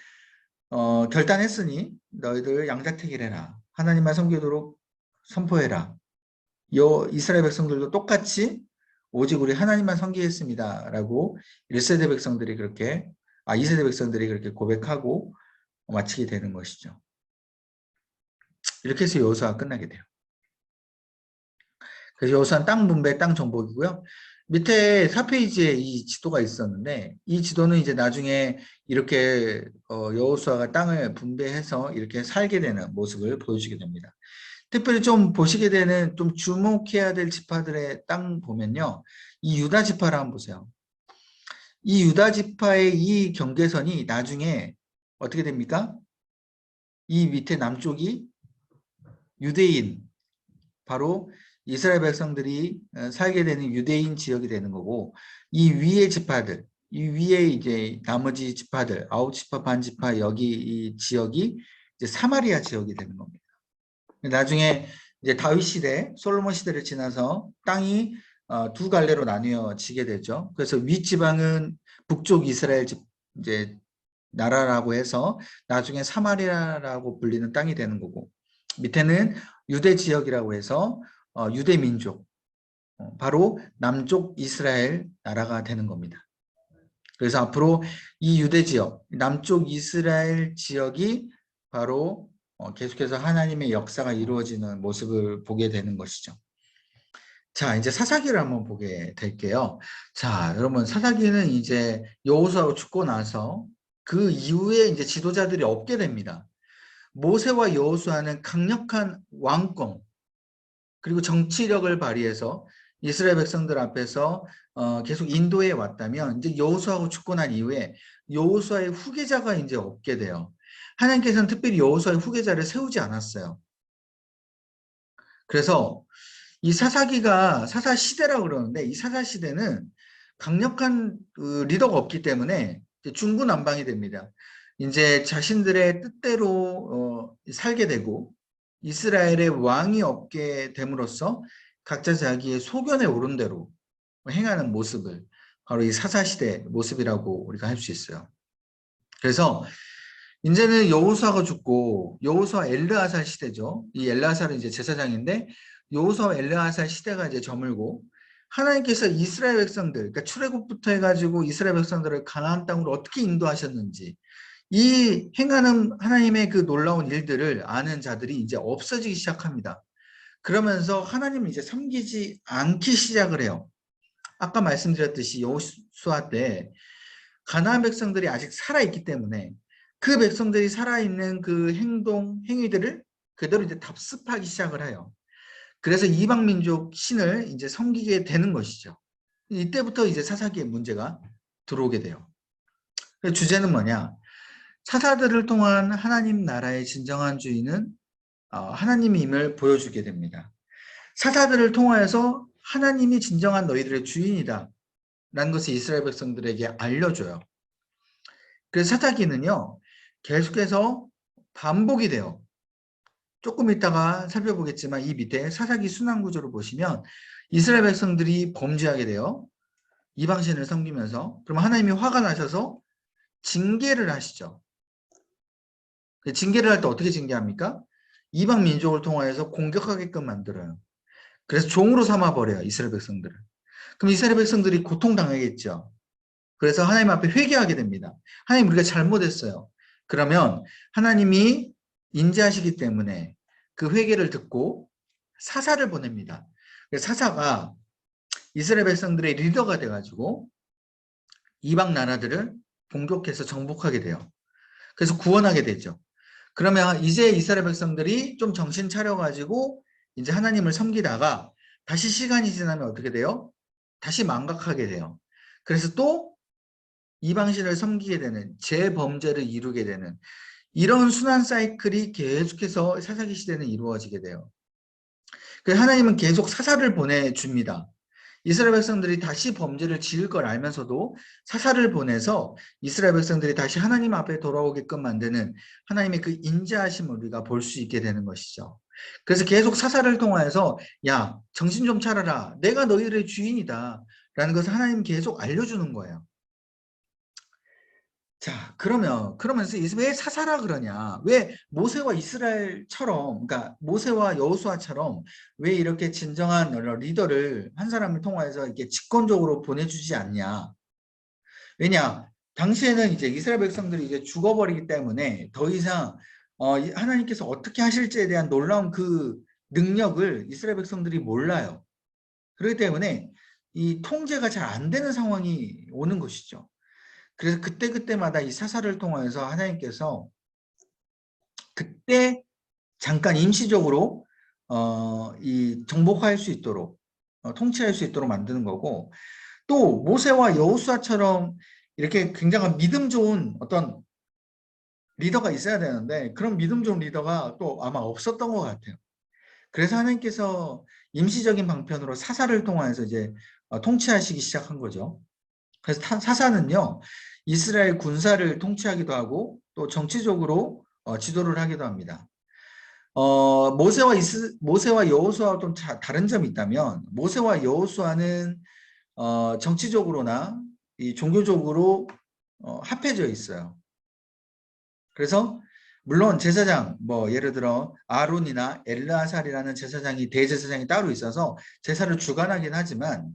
S1: 결단했으니 너희들 양자택일해라. 하나님만 섬기도록 선포해라. 이스라엘 백성들도 똑같이 오직 우리 하나님만 섬기겠습니다 라고 1세대 백성들이 그렇게 2세대 백성들이 그렇게 고백하고 마치게 되는 것이죠. 이렇게 해서 여호수아가 끝나게 돼요. 그래서 여호수아는 땅 분배, 땅 정복이고요. 밑에 4페이지에 이 지도가 있었는데 이 지도는 이제 나중에 이렇게 여호수아가 땅을 분배해서 이렇게 살게 되는 모습을 보여주게 됩니다. 특별히 좀 보시게 되는, 좀 주목해야 될 지파들의 땅 보면요, 이 유다 지파를 한번 보세요. 이 유다 지파의 이 경계선이 나중에 어떻게 됩니까? 이 밑에 남쪽이 유대인, 바로 이스라엘 백성들이 살게 되는 유대인 지역이 되는 거고, 이 위에 지파들, 이 위에 이제 나머지 지파들, 아홉 지파, 반 지파, 여기 이 지역이 이제 사마리아 지역이 되는 겁니다. 나중에 이제 다윗 시대, 솔로몬 시대를 지나서 땅이 두 갈래로 나뉘어지게 되죠. 그래서 윗지방은 북쪽 이스라엘 이제 나라라고 해서 나중에 사마리아라고 불리는 땅이 되는 거고, 밑에는 유대 지역이라고 해서 유대 민족, 바로 남쪽 이스라엘 나라가 되는 겁니다. 그래서 앞으로 이 유대 지역, 남쪽 이스라엘 지역이 바로 계속해서 하나님의 역사가 이루어지는 모습을 보게 되는 것이죠. 자, 이제 사사기를 한번 보게 될게요. 자, 여러분, 사사기는 이제 여호수아가 죽고 나서 그 이후에 이제 지도자들이 없게 됩니다. 모세와 여호수아는 강력한 왕권, 그리고 정치력을 발휘해서 이스라엘 백성들 앞에서 계속 인도해 왔다면, 이제 여호수아가 죽고 난 이후에 여호수아의 후계자가 이제 없게 돼요. 하나님께서는 특별히 여호수아의 후계자를 세우지 않았어요. 그래서 이 사사기가 사사 시대라고 그러는데, 이 사사 시대는 강력한 리더가 없기 때문에 중구난방이 됩니다. 이제 자신들의 뜻대로 살게 되고, 이스라엘의 왕이 없게 됨으로써 각자 자기의 소견에 오른 대로 행하는 모습을, 바로 이 사사 시대 모습이라고 우리가 할 수 있어요. 그래서 이제는 여호수아가 죽고, 여호수아 엘르아살 시대죠. 이 엘르아살은 이제 제사장인데, 여호수아 엘르아살 시대가 이제 저물고, 하나님께서 이스라엘 백성들, 그러니까 출애굽부터 해가지고 이스라엘 백성들을 가나안 땅으로 어떻게 인도하셨는지, 이 행하는 하나님의 그 놀라운 일들을 아는 자들이 이제 없어지기 시작합니다. 그러면서 하나님을 이제 섬기지 않기 시작을 해요. 아까 말씀드렸듯이 여호수아 때 가나안 백성들이 아직 살아있기 때문에 그 백성들이 살아있는 그 행동, 행위들을 그대로 이제 답습하기 시작을 해요. 그래서 이방 민족 신을 이제 섬기게 되는 것이죠. 이때부터 이제 사사기의 문제가 들어오게 돼요. 주제는 뭐냐? 사사들을 통한 하나님 나라의 진정한 주인은 하나님임을 보여주게 됩니다. 사사들을 통하여서 하나님이 진정한 너희들의 주인이다 라는 것을 이스라엘 백성들에게 알려줘요. 그래서 사사기는요, 계속해서 반복이 돼요. 조금 이따가 살펴보겠지만 이 밑에 사사기 순환 구조를 보시면 이스라엘 백성들이 범죄하게 돼요. 이방신을 섬기면서. 그럼 하나님이 화가 나셔서 징계를 하시죠. 징계를 할 때 어떻게 징계합니까? 이방 민족을 통하여서 공격하게끔 만들어요. 그래서 종으로 삼아버려요, 이스라엘 백성들을. 그럼 이스라엘 백성들이 고통당하겠죠. 그래서 하나님 앞에 회개하게 됩니다. 하나님, 우리가 잘못했어요. 그러면 하나님이 인자하시기 때문에 그 회개를 듣고 사사를 보냅니다. 사사가 이스라엘 백성들의 리더가 돼가지고 이방 나라들을 공격해서 정복하게 돼요. 그래서 구원하게 되죠. 그러면 이제 이스라엘 백성들이 좀 정신 차려가지고 이제 하나님을 섬기다가 다시 시간이 지나면 어떻게 돼요? 다시 망각하게 돼요. 그래서 또 이방신을 섬기게 되는, 재범죄를 이루게 되는 이런 순환 사이클이 계속해서 사사기 시대는 이루어지게 돼요. 그래서 하나님은 계속 사사를 보내줍니다. 이스라엘 백성들이 다시 범죄를 지을 걸 알면서도 사사를 보내서 이스라엘 백성들이 다시 하나님 앞에 돌아오게끔 만드는 하나님의 그 인자하심을 우리가 볼 수 있게 되는 것이죠. 그래서 계속 사사를 통하여서 야, 정신 좀 차려라. 내가 너희들의 주인이다. 라는 것을 하나님 계속 알려주는 거예요. 자, 그러면서 왜 사사라 그러냐? 왜 모세와 이스라엘처럼, 그러니까 모세와 여호수아처럼 왜 이렇게 진정한 리더를 한 사람을 통해서 이렇게 직권적으로 보내주지 않냐? 왜냐? 당시에는 이제 이스라엘 백성들이 이제 죽어버리기 때문에 더 이상 하나님께서 어떻게 하실지에 대한 놀라운 그 능력을 이스라엘 백성들이 몰라요. 그렇기 때문에 이 통제가 잘 안 되는 상황이 오는 것이죠. 그래서 그때그때마다 이 사사를 통해서 하나님께서 그때 잠깐 임시적으로 이 정복할 수 있도록 통치할 수 있도록 만드는 거고, 또 모세와 여호수아처럼 이렇게 굉장한 믿음 좋은 어떤 리더가 있어야 되는데 그런 믿음 좋은 리더가 또 아마 없었던 것 같아요. 그래서 하나님께서 임시적인 방편으로 사사를 통해서 이제 통치하시기 시작한 거죠. 그래서 사사는요, 이스라엘 군사를 통치하기도 하고 또 정치적으로 지도를 하기도 합니다. 모세와 여호수아와 좀 다른 점이 있다면, 모세와 여호수아는 정치적으로나 이 종교적으로 합해져 있어요. 그래서 물론 제사장, 뭐 예를 들어 아론이나 엘르아살이라는 제사장이 대제사장이 따로 있어서 제사를 주관하긴 하지만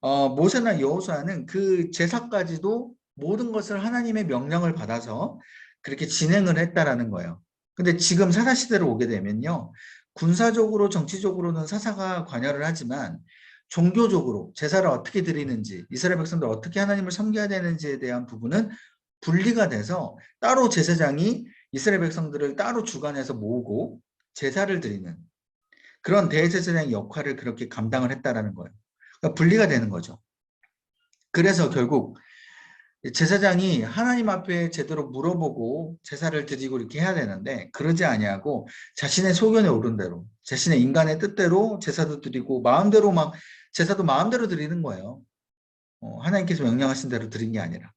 S1: 모세나 여호수아는 그 제사까지도 모든 것을 하나님의 명령을 받아서 그렇게 진행을 했다라는 거예요. 근데 지금 사사 시대로 오게 되면요, 군사적으로 정치적으로는 사사가 관여를 하지만 종교적으로 제사를 어떻게 드리는지, 이스라엘 백성들 어떻게 하나님을 섬겨야 되는지에 대한 부분은 분리가 돼서 따로 제사장이 이스라엘 백성들을 따로 주관해서 모으고 제사를 드리는 그런 대제사장의 역할을 그렇게 감당을 했다라는 거예요. 그러니까 분리가 되는 거죠. 그래서 결국 제사장이 하나님 앞에 제대로 물어보고 제사를 드리고 이렇게 해야 되는데 그러지 아니하고 자신의 소견에 오른 대로 자신의 인간의 뜻대로 제사도 드리고 마음대로 막 제사도 마음대로 드리는 거예요. 하나님께서 명령하신 대로 드린 게 아니라.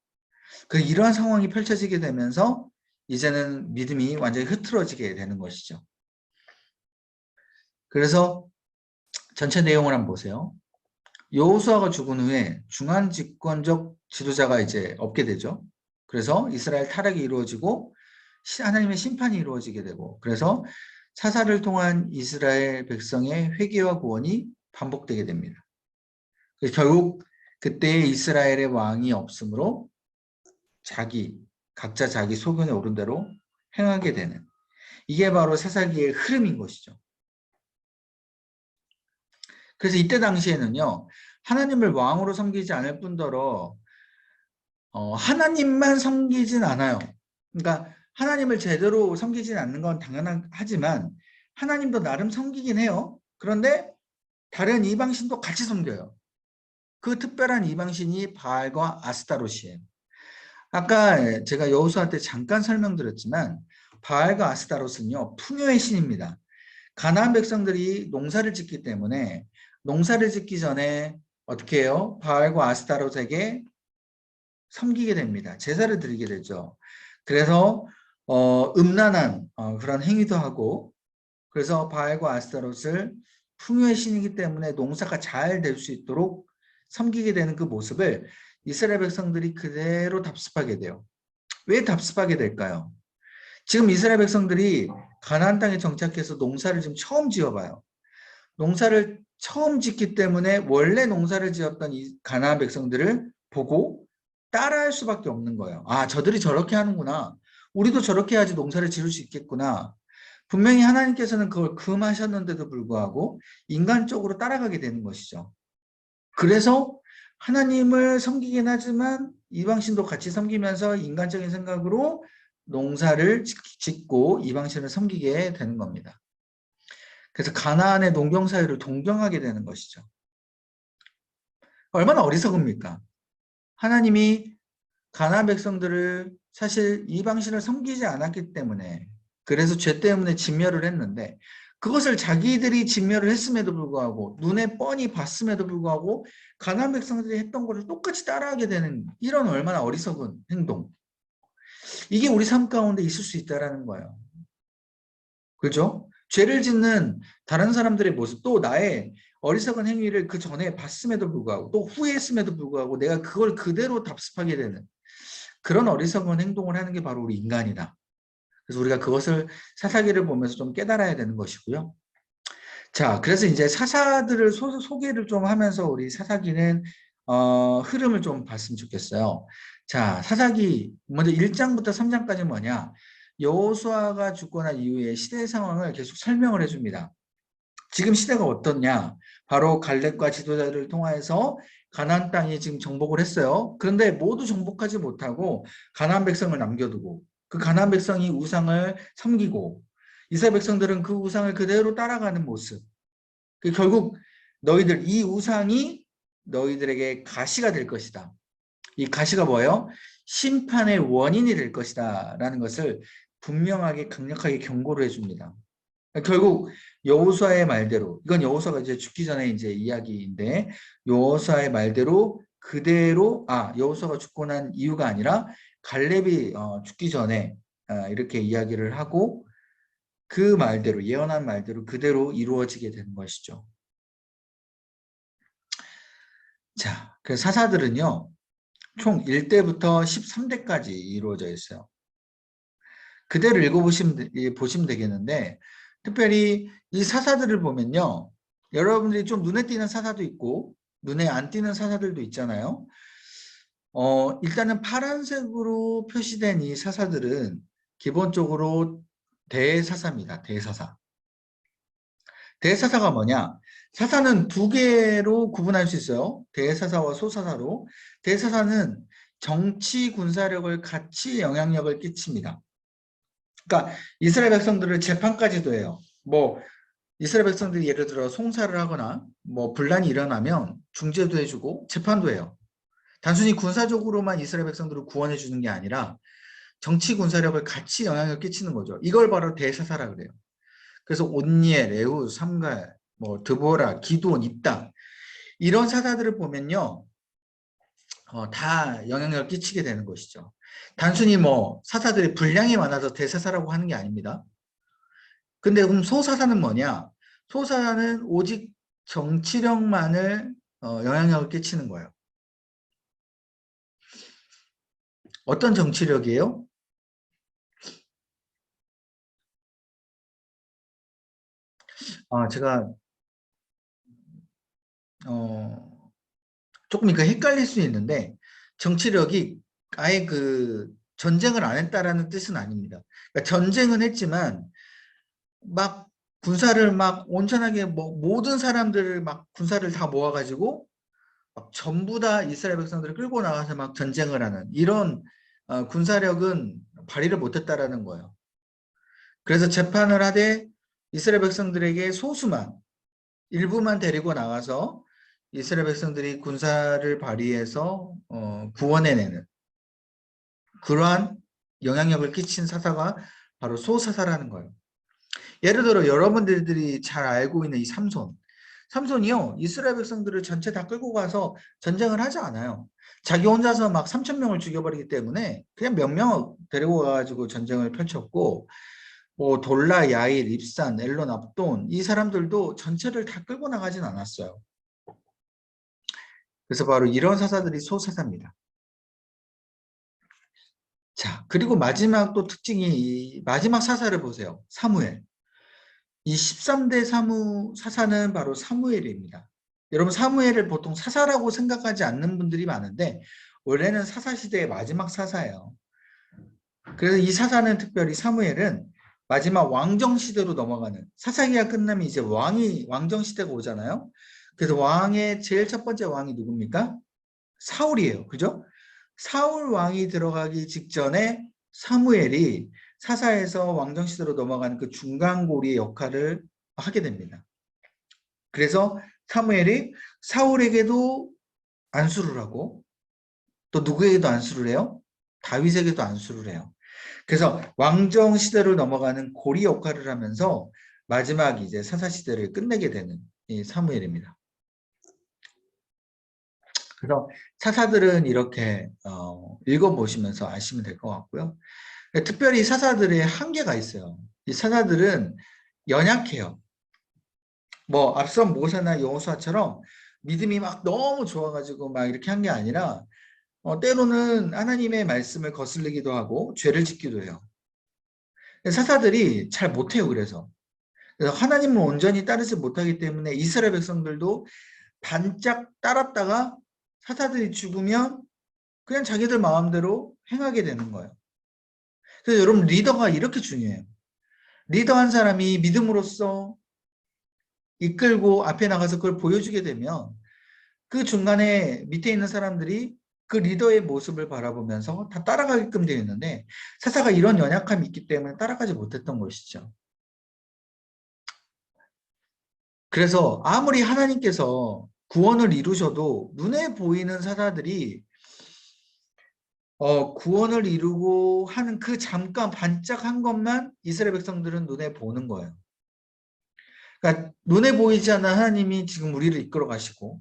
S1: 이러한 상황이 펼쳐지게 되면서 이제는 믿음이 완전히 흐트러지게 되는 것이죠. 그래서 전체 내용을 한번 보세요. 여호수아가 죽은 후에 중한 집권적 지도자가 이제 없게 되죠. 그래서 이스라엘 타락이 이루어지고 하나님의 심판이 이루어지게 되고 그래서 사사를 통한 이스라엘 백성의 회개와 구원이 반복되게 됩니다. 그래서 결국 그때 이스라엘의 왕이 없으므로 각자 자기 소견에 오른 대로 행하게 되는 이게 바로 사사기의 흐름인 것이죠. 그래서 이때 당시에는요, 하나님을 왕으로 섬기지 않을 뿐더러 하나님만 섬기진 않아요. 그러니까 하나님을 제대로 섬기진 않는 건 당연하지만 하나님도 나름 섬기긴 해요. 그런데 다른 이방신도 같이 섬겨요. 그 특별한 이방신이 바알과 아스타롯이에요. 아까 제가 여호수아 때 잠깐 설명드렸지만 바알과 아스타롯은요, 풍요의 신입니다. 가나안 백성들이 농사를 짓기 때문에 농사를 짓기 전에 어떻게 해요? 바알과 아스타롯에게 섬기게 됩니다. 제사를 드리게 되죠. 그래서 음란한 그런 행위도 하고 그래서 바알과 아스타롯을 풍요의 신이기 때문에 농사가 잘 될 수 있도록 섬기게 되는 그 모습을 이스라엘 백성들이 그대로 답습하게 돼요. 왜 답습하게 될까요? 지금 이스라엘 백성들이 가나안 땅에 정착해서 농사를 지금 처음 지어봐요. 농사를 처음 짓기 때문에 원래 농사를 지었던 이 가나안 백성들을 보고 따라할 수밖에 없는 거예요. 아, 저들이 저렇게 하는구나. 우리도 저렇게 해야지 농사를 지을 수 있겠구나. 분명히 하나님께서는 그걸 금하셨는데도 불구하고 인간적으로 따라가게 되는 것이죠. 그래서 하나님을 섬기긴 하지만 이방신도 같이 섬기면서 인간적인 생각으로 농사를 짓고 이방신을 섬기게 되는 겁니다. 그래서 가나안의 농경 사회를 동경하게 되는 것이죠. 얼마나 어리석습니까? 하나님이 가나안 백성들을 사실 이방신을 섬기지 않았기 때문에 그래서 죄 때문에 진멸을 했는데 그것을 자기들이 진멸을 했음에도 불구하고 눈에 뻔히 봤음에도 불구하고 가나안 백성들이 했던 것을 똑같이 따라하게 되는 이런 얼마나 어리석은 행동. 이게 우리 삶 가운데 있을 수 있다는 거예요. 그렇죠? 죄를 짓는 다른 사람들의 모습, 또 나의 어리석은 행위를 그 전에 봤음에도 불구하고 또 후회했음에도 불구하고 내가 그걸 그대로 답습하게 되는 그런 어리석은 행동을 하는 게 바로 우리 인간이다. 그래서 우리가 그것을 사사기를 보면서 좀 깨달아야 되는 것이고요. 자, 그래서 이제 사사들을 소개를 좀 하면서 우리 사사기는 흐름을 좀 봤으면 좋겠어요. 자, 사사기 먼저 1장부터 3장까지 뭐냐? 여호수아가 죽거나 이후에 시대 상황을 계속 설명을 해줍니다. 지금 시대가 어떻냐? 바로 갈렙과 지도자들을 통해서 가나안 땅에 지금 정복을 했어요. 그런데 모두 정복하지 못하고 가나안 백성을 남겨두고 그 가나안 백성이 우상을 섬기고 이스라엘 백성들은 그 우상을 그대로 따라가는 모습. 결국 너희들 이 우상이 너희들에게 가시가 될 것이다. 이 가시가 뭐예요? 심판의 원인이 될 것이다 라는 것을 분명하게 강력하게 경고를 해줍니다. 결국 여호수아의 말대로, 이건 여호수아가 이제 죽기 전에 이제 이야기인데, 여호수아의 말대로 그대로, 여호수아가 죽고 난 이유가 아니라 갈렙이 죽기 전에 이렇게 이야기를 하고 그 말대로, 예언한 말대로 그대로 이루어지게 되는 것이죠. 자, 그 사사들은요, 총 1대부터 13대까지 이루어져 있어요. 그대로 보시면 되겠는데, 특별히 이 사사들을 보면요, 여러분들이 좀 눈에 띄는 사사도 있고 눈에 안 띄는 사사들도 있잖아요. 일단은 파란색으로 표시된 이 사사들은 기본적으로 대사사입니다. 대사사. 대사사가 뭐냐? 사사는 두 개로 구분할 수 있어요. 대사사와 소사사로. 대사사는 정치 군사력을 같이 영향력을 끼칩니다. 그러니까 이스라엘 백성들을 재판까지도 해요. 뭐 이스라엘 백성들이 예를 들어 송사를 하거나 뭐 분란이 일어나면 중재도 해주고 재판도 해요. 단순히 군사적으로만 이스라엘 백성들을 구원해 주는 게 아니라 정치 군사력을 같이 영향을 끼치는 거죠. 이걸 바로 대사사라 그래요. 그래서 온니엘, 에후, 삼갈, 뭐 드보라, 기드온, 입당 이런 사사들을 보면요, 다 영향력을 끼치게 되는 것이죠. 단순히 뭐 사사들이 분량이 많아서 대사사라고 하는 게 아닙니다. 근데 그럼 소사사는 뭐냐? 소사사는 오직 정치력만을 영향력을 끼치는 거예요. 어떤 정치력이에요? 제가 조금 이거 헷갈릴 수 있는데 정치력이 아예 그 전쟁을 안 했다라는 뜻은 아닙니다. 그러니까 전쟁은 했지만 막 군사를 막 온전하게 뭐 모든 사람들을 막 군사를 다 모아가지고 막 전부 다 이스라엘 백성들을 끌고 나가서 막 전쟁을 하는 이런 군사력은 발휘를 못했다라는 거예요. 그래서 재판을 하되 이스라엘 백성들에게 소수만 일부만 데리고 나가서 이스라엘 백성들이 군사를 발휘해서 구원해내는 그러한 영향력을 끼친 사사가 바로 소사사라는 거예요. 예를 들어 여러분들이 잘 알고 있는 이 삼손. 삼손이요, 이스라엘 백성들을 전체 다 끌고 가서 전쟁을 하지 않아요. 자기 혼자서 막 3천 명을 죽여버리기 때문에 그냥 몇 명 데리고 가가지고 전쟁을 펼쳤고, 뭐 돌라, 야일, 입산, 엘론, 압돈 이 사람들도 전체를 다 끌고 나가진 않았어요. 그래서 바로 이런 사사들이 소사사입니다. 자, 그리고 마지막 또 특징이 마지막 사사를 보세요. 사무엘. 이 13대 사사는 바로 사무엘입니다. 여러분 사무엘을 보통 사사라고 생각하지 않는 분들이 많은데 원래는 사사시대의 마지막 사사예요. 그래서 이 사사는 특별히 사무엘은 마지막 왕정시대로 넘어가는, 사사기가 끝나면 이제 왕정시대가 오잖아요. 그래서 왕의 제일 첫 번째 왕이 누굽니까? 사울이에요. 그죠? 사울 왕이 들어가기 직전에 사무엘이 사사에서 왕정시대로 넘어가는 그 중간고리의 역할을 하게 됩니다. 그래서 사무엘이 사울에게도 안수를 하고 또 누구에게도 안수를 해요? 다윗에게도 안수를 해요. 그래서 왕정시대로 넘어가는 고리 역할을 하면서 마지막 이제 사사시대를 끝내게 되는 이 사무엘입니다. 그래서 사사들은 이렇게 읽어보시면서 아시면 될 것 같고요. 특별히 사사들의 한계가 있어요. 이 사사들은 연약해요. 뭐 앞선 모세나 여호수아처럼 믿음이 막 너무 좋아가지고 막 이렇게 한 게 아니라 때로는 하나님의 말씀을 거슬리기도 하고 죄를 짓기도 해요. 사사들이 잘 못해요. 그래서 하나님을 온전히 따르지 못하기 때문에 이스라엘 백성들도 반짝 따랐다가 사사들이 죽으면 그냥 자기들 마음대로 행하게 되는 거예요. 그래서 여러분 리더가 이렇게 중요해요. 리더 한 사람이 믿음으로써 이끌고 앞에 나가서 그걸 보여주게 되면 그 중간에 밑에 있는 사람들이 그 리더의 모습을 바라보면서 다 따라가게끔 되어 있는데 사사가 이런 연약함이 있기 때문에 따라가지 못했던 것이죠. 그래서 아무리 하나님께서 구원을 이루셔도 눈에 보이는 사사들이 구원을 이루고 하는 그 잠깐 반짝한 것만 이스라엘 백성들은 눈에 보는 거예요. 그러니까 눈에 보이지 않는 하나님이 지금 우리를 이끌어 가시고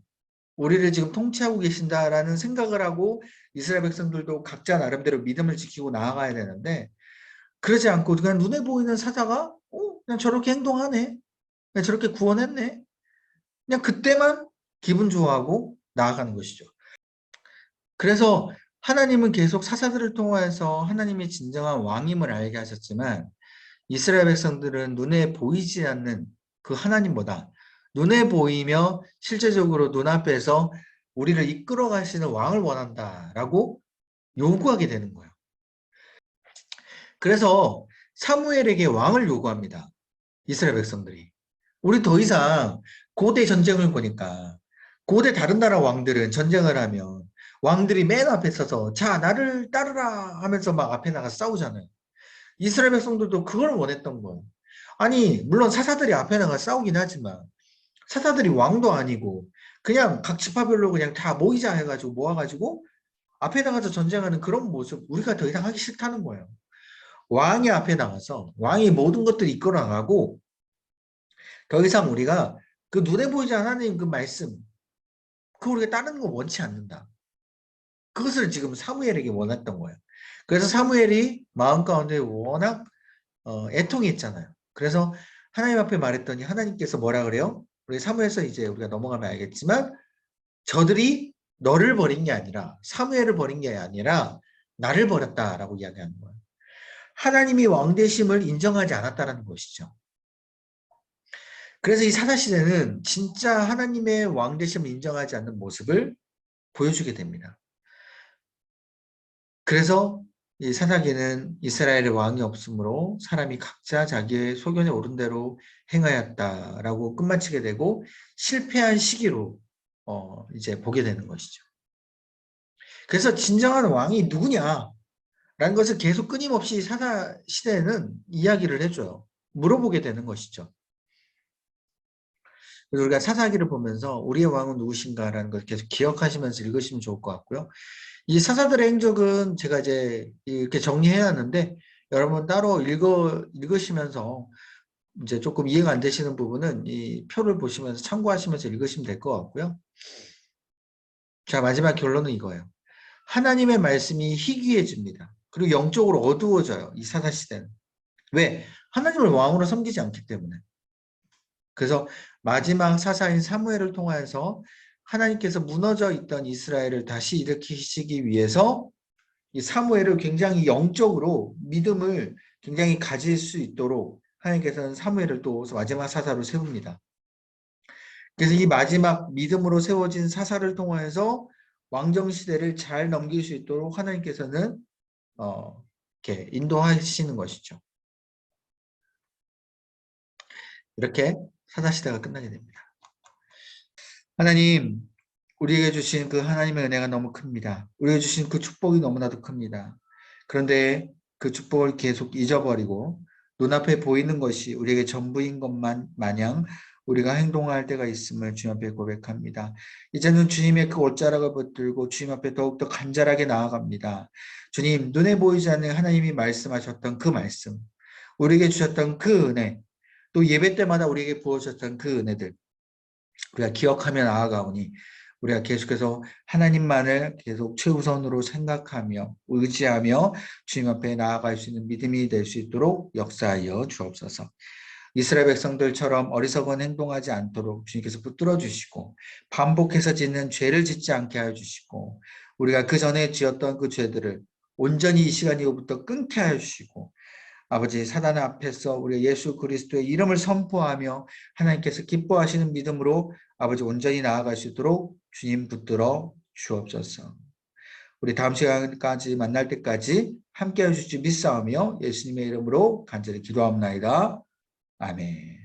S1: 우리를 지금 통치하고 계신다라는 생각을 하고 이스라엘 백성들도 각자 나름대로 믿음을 지키고 나아가야 되는데 그러지 않고 그냥 눈에 보이는 사자가 그냥 저렇게 행동하네. 그냥 저렇게 구원했네. 그냥 그때만 기분 좋아하고 나아가는 것이죠. 그래서 하나님은 계속 사사들을 통해서 하나님의 진정한 왕임을 알게 하셨지만 이스라엘 백성들은 눈에 보이지 않는 그 하나님보다 눈에 보이며 실제적으로 눈앞에서 우리를 이끌어 가시는 왕을 원한다라고 요구하게 되는 거예요. 그래서 사무엘에게 왕을 요구합니다. 이스라엘 백성들이. 우리 더 이상 고대 전쟁을 보니까 고대 다른 나라 왕들은 전쟁을 하면 왕들이 맨 앞에 서서 자 나를 따르라 하면서 막 앞에 나가서 싸우잖아요. 이스라엘 백성들도 그걸 원했던 거예요. 아니 물론 사사들이 앞에 나가 싸우긴 하지만 사사들이 왕도 아니고 그냥 각 지파별로 그냥 다 모이자 해가지고 모아가지고 앞에 나가서 전쟁하는 그런 모습 우리가 더 이상 하기 싫다는 거예요. 왕이 앞에 나가서 왕이 모든 것들을 이끌어 나가고 더 이상 우리가 그 눈에 보이지 않는 하나님 그 말씀 그 우리가 따르는 거 원치 않는다. 그것을 지금 사무엘에게 원했던 거예요. 그래서 사무엘이 마음 가운데 워낙 애통이 있잖아요. 그래서 하나님 앞에 말했더니 하나님께서 뭐라 그래요? 우리 사무엘서 이제 우리가 넘어가면 알겠지만 저들이 너를 버린 게 아니라 사무엘을 버린 게 아니라 나를 버렸다라고 이야기하는 거예요. 하나님이 왕되심을 인정하지 않았다는 것이죠. 그래서 이 사사시대는 진짜 하나님의 왕되심을 인정하지 않는 모습을 보여주게 됩니다. 그래서 이 사사기는 이스라엘의 왕이 없으므로 사람이 각자 자기의 소견에 오른 대로 행하였다라고 끝마치게 되고 실패한 시기로 이제 보게 되는 것이죠. 그래서 진정한 왕이 누구냐라는 것을 계속 끊임없이 사사시대는 이야기를 해줘요. 물어보게 되는 것이죠. 그래서 우리가 사사기를 보면서 우리의 왕은 누구신가라는 걸 계속 기억하시면서 읽으시면 좋을 것 같고요. 이 사사들의 행적은 제가 이제 이렇게 정리해놨는데 여러분 따로 읽으시면서 이제 조금 이해가 안 되시는 부분은 이 표를 보시면서 참고하시면서 읽으시면 될 것 같고요. 자, 마지막 결론은 이거예요. 하나님의 말씀이 희귀해집니다. 그리고 영적으로 어두워져요. 이 사사시대는. 왜? 하나님을 왕으로 섬기지 않기 때문에. 그래서 마지막 사사인 사무엘을 통해서 하나님께서 무너져 있던 이스라엘을 다시 일으키시기 위해서 이 사무엘을 굉장히 영적으로 믿음을 굉장히 가질 수 있도록 하나님께서는 사무엘을 또 마지막 사사로 세웁니다. 그래서 이 마지막 믿음으로 세워진 사사를 통해서 왕정 시대를 잘 넘길 수 있도록 하나님께서는 이렇게 인도하시는 것이죠. 이렇게 사사 시대가 끝나게 됩니다. 하나님, 우리에게 주신 그 하나님의 은혜가 너무 큽니다. 우리에게 주신 그 축복이 너무나도 큽니다. 그런데 그 축복을 계속 잊어버리고 눈앞에 보이는 것이 우리에게 전부인 것만 마냥 우리가 행동할 때가 있음을 주님 앞에 고백합니다. 이제는 주님의 그 옷자락을 붙들고 주님 앞에 더욱더 간절하게 나아갑니다. 주님, 눈에 보이지 않는 하나님이 말씀하셨던 그 말씀, 우리에게 주셨던 그 은혜, 또 예배 때마다 우리에게 부어주셨던 그 은혜들, 우리가 기억하며 나아가오니 우리가 계속해서 하나님만을 계속 최우선으로 생각하며 의지하며 주님 앞에 나아갈 수 있는 믿음이 될 수 있도록 역사하여 주옵소서. 이스라엘 백성들처럼 어리석은 행동하지 않도록 주님께서 붙들어 주시고 반복해서 짓는 죄를 짓지 않게 하여 주시고 우리가 그 전에 지었던 그 죄들을 온전히 이 시간 이후부터 끊게 하여 주시고 아버지 사단 앞에서 우리 예수 그리스도의 이름을 선포하며 하나님께서 기뻐하시는 믿음으로 아버지 온전히 나아갈 수 있도록 주님 붙들어 주옵소서. 우리 다음 시간까지 만날 때까지 함께해 주시 믿사오며 예수님의 이름으로 간절히 기도합나이다. 아멘.